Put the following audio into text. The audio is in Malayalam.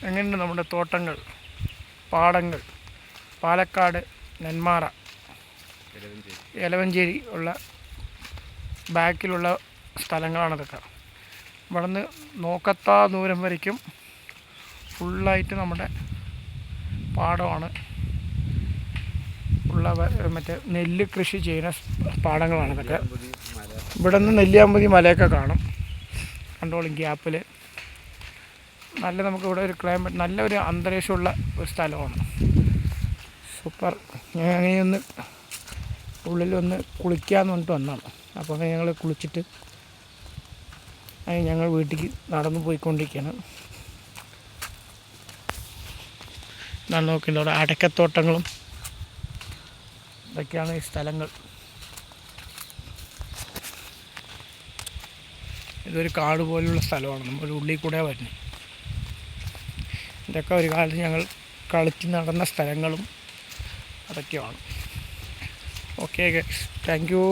എങ്ങനെയുണ്ട് നമ്മുടെ തോട്ടങ്ങൾ, പാടങ്ങൾ? പാലക്കാട് നെന്മാറ, എലവഞ്ചേരി ഉള്ള ബാക്കിലുള്ള സ്ഥലങ്ങളാണിതൊക്കെ. ഇവിടെ നിന്ന് നോക്കത്താ ദൂരം വരയ്ക്കും ഫുള്ളായിട്ട് നമ്മുടെ പാടമാണ് ഉള്ള. മറ്റേ നെല്ല് കൃഷി ചെയ്യുന്ന പാടങ്ങളാണിതൊക്കെ. ഇവിടെ നിന്ന് നെല്ലിയാമ്പതി മലയൊക്കെ കാണും. കണ്ടോളും ഗ്യാപ്പിൽ. നല്ല നമുക്കിവിടെ ഒരു ക്ലൈമറ്റ്, നല്ലൊരു അന്തരീക്ഷമുള്ള ഒരു സ്ഥലമാണ്. സൂപ്പർ. ഞാൻ അങ്ങനെയൊന്ന് ഉള്ളിലൊന്ന് കുളിക്കാമെന്ന് പറഞ്ഞിട്ട് വന്നതാണ്. അപ്പോൾ അങ്ങനെ ഞങ്ങൾ കുളിച്ചിട്ട് ഞങ്ങൾ വീട്ടിലേക്ക് നടന്നു പോയിക്കൊണ്ടിരിക്കുകയാണ്. ഞാൻ നോക്കിയിട്ട് അവിടെ അടക്കത്തോട്ടങ്ങളും ഇതൊക്കെയാണ് ഈ സ്ഥലങ്ങൾ. ഇതൊരു കാട് പോലുള്ള സ്ഥലമാണ്. നമ്മൾ ഉള്ളിൽ കൂടെ വരുന്നത്. ഇതൊക്കെ ഒരു കാലത്ത് ഞങ്ങൾ കളിച്ച് നടന്ന സ്ഥലങ്ങളും അതൊക്കെയാണ്. Okay, thank you.